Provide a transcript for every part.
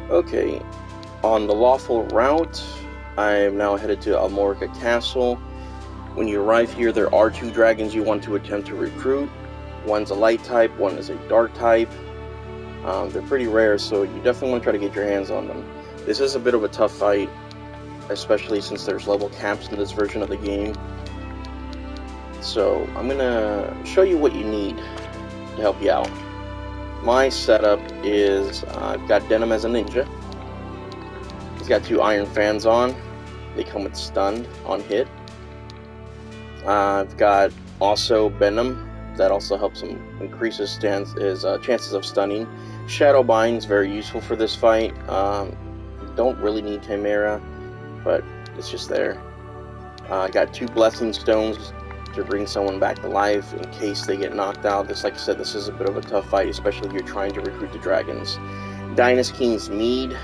Okay, on the Lawful route, I am now headed to Almorica Castle. When you arrive here, there are 2 dragons you want to attempt to recruit. One's a light type, one is a dark type. They're pretty rare, so you definitely want to try to get your hands on them. This is a bit of a tough fight, especially since there's level caps in this version of the game. So I'm gonna show you what you need to help you out. My setup is I've got Denim as a ninja. He's got 2 iron fans on. They come with stun on hit. I've got also Denim. That also helps him increase his chances of stunning. Shadow Bind is very useful for this fight. Don't really need Chimera, but it's just there. I got 2 Blessing Stones to bring someone back to life in case they get knocked out. Like I said, this is a bit of a tough fight, especially if you're trying to recruit the dragons. King's Mead,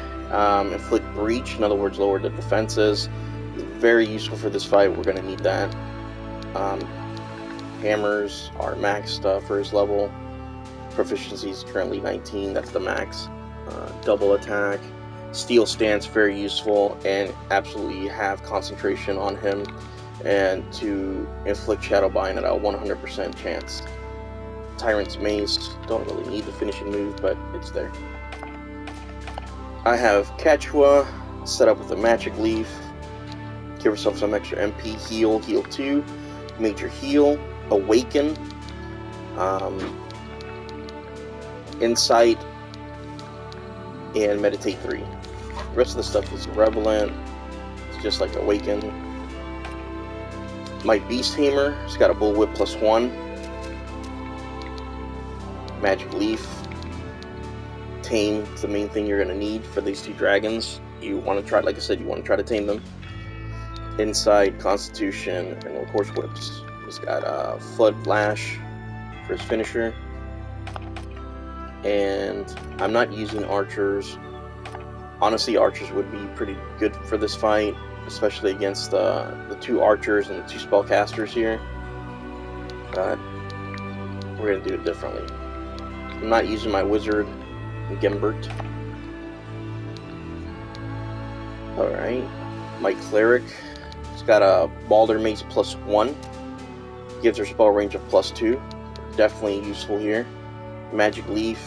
inflict breach, in other words, lower the defenses. Very useful for this fight. We're going to need that. Hammers are maxed for his level. Proficiency is currently 19. That's the max. Double attack. Steel Stance, very useful, and absolutely have concentration on him and to inflict Shadow Bind at a 100% chance. Tyrant's Mace, don't really need the finishing move, but it's there. I have Quechua set up with a Magic Leaf. Give yourself some extra MP, heal 2, major heal, awaken, insight, and meditate 3. The rest of the stuff is relevant. It's just like awaken. My Beast Tamer, it's got a Bullwhip +1. Magic Leaf. Tame is the main thing you're going to need for these 2 dragons. You want to try, like I said, you want to try to tame them. Insight, Constitution, and of course Whips. He's got Flood Flash for his finisher. And I'm not using archers. Honestly, archers would be pretty good for this fight, especially against the 2 archers and the 2 spellcasters here. But we're going to do it differently. I'm not using my wizard, Gembert. Alright, my cleric. It's got a Balder Mace +1. Gives her spell range of +2. Definitely useful here. Magic Leaf.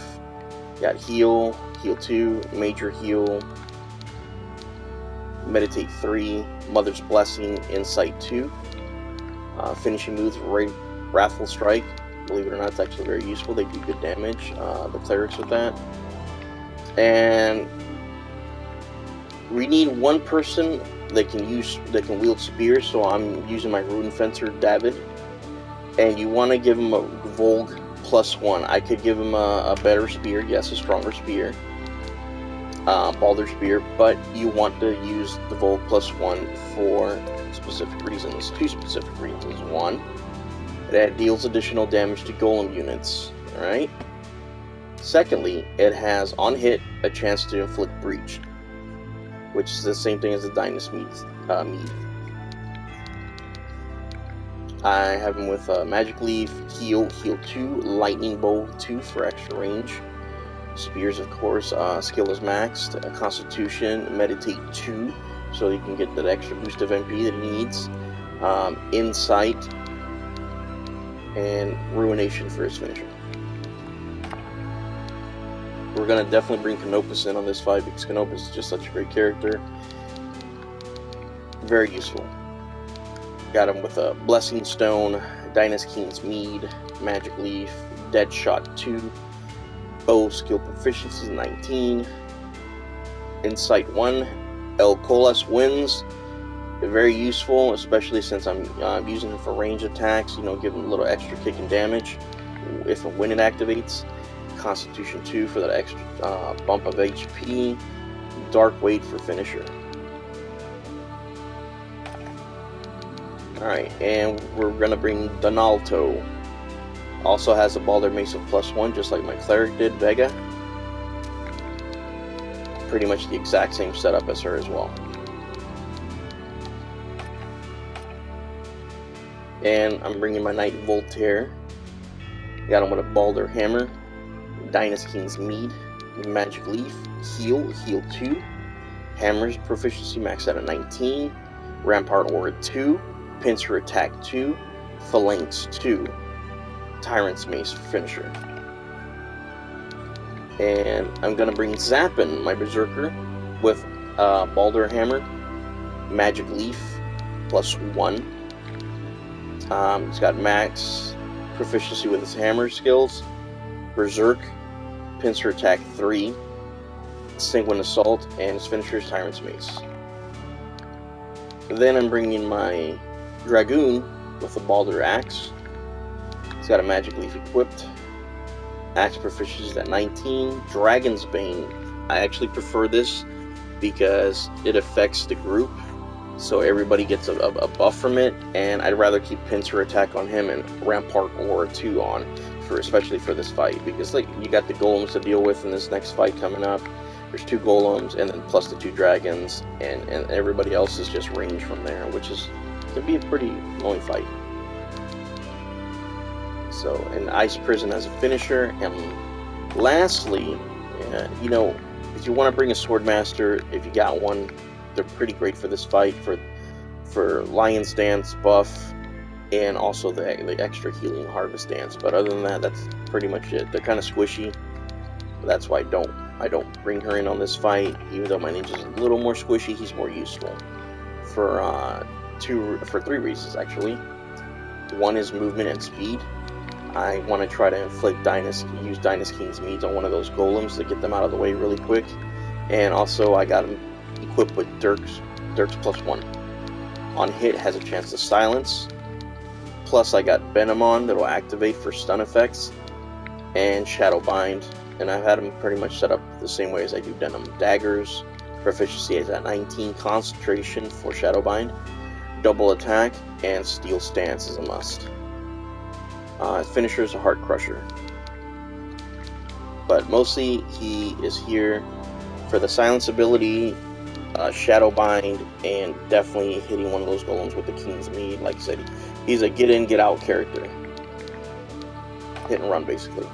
Got heal 2, major heal, meditate 3, Mother's Blessing, insight 2. Finishing moves, Wrathful Strike. Believe it or not, it's actually very useful. They do good damage, the clerics with that. And we need 1 person that can wield spears, so I'm using my Rune Fencer, David. And you want to give him a Volg +1. I could give him a better spear, yes, a stronger spear, Balder Spear, but you want to use the Volg +1 for specific reasons, 2 specific reasons. 1, it deals additional damage to golem units, alright? Secondly, it has on hit a chance to inflict breach, which is the same thing as the Dynas Mead. I have him with Magic Leaf, heal 2, Lightning Bow 2 for extra range. Spears, of course, skill is maxed. Constitution, Meditate 2, so you can get that extra boost of MP that he needs. Insight, and Ruination for his finisher. We're going to definitely bring Canopus in on this fight because Canopus is just such a great character. Very useful. Got him with a Blessing Stone, King's Mead, Magic Leaf, Deadshot 2, Bow skill proficiency 19, Insight 1, El Colas Wins. Very useful, especially since I'm using him for range attacks, give him a little extra kick and damage when it activates. Constitution 2 for that extra bump of HP, Dark Weight for finisher. Alright, and we're going to bring Donalto. Also has a Balder Mace of +1, just like my cleric did, Vega. Pretty much the exact same setup as her as well. And I'm bringing my Knight Voltaire. Got him with a Balder Hammer, King's Mead, Magic Leaf, Heal 2, Hammer's proficiency maxed out at 19, Rampart Aura 2, Pincer Attack 2, Phalanx 2, Tyrant's Mace finisher. And I'm going to bring Zappin, my Berserker, with Baldur Hammer, Magic Leaf, +1. He's got max proficiency with his hammer skills, Berserk, Pincer Attack 3, Sanguine Assault, and his finisher is Tyrant's Mace. Then I'm bringing my Dragoon with the Baldur Axe. He's got a Magic Leaf equipped. Axe proficiency is at 19. Dragon's Bane. I actually prefer this because it affects the group, so everybody gets a buff from it, and I'd rather keep Pincer Attack on him and Rampart Aura 2 on, especially for this fight, because like you got the golems to deal with in this next fight coming up. There's 2 golems, and then plus the 2 dragons, and everybody else is just range from there, which is can be a pretty annoying fight. So, an Ice Prison as a finisher, and lastly, you know, if you want to bring a Swordmaster, if you got one, they're pretty great for this fight, for Lion's Dance buff, and also the extra healing Harvest Dance. But other than that, that's pretty much it. They're kind of squishy, that's why I don't bring her in on this fight. Even though my ninja's a little more squishy, he's more useful for 3 reasons actually. One is movement and speed. I want to try to inflict use Dynast King's Meads on one of those golems to get them out of the way really quick. And also I got him equipped with Dirk's +1. On hit has a chance to silence. Plus I got Denim on that'll activate for stun effects. And Shadow Bind. And I've had him pretty much set up the same way as I do Denim. Daggers, proficiency is at 19, concentration for Shadow Bind, double attack, and Steel Stance is a must. Finisher is a Heart Crusher. But mostly he is here for the silence ability, Shadow Bind, and definitely hitting one of those golems with the King's Mead. Like I said, he's a get in, get out character. Hit and run, basically.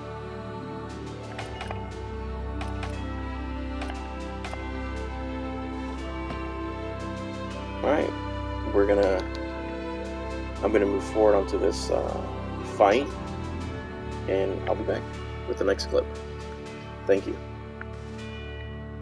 Alright, I'm gonna move forward onto this fight, and I'll be back with the next clip. Thank you.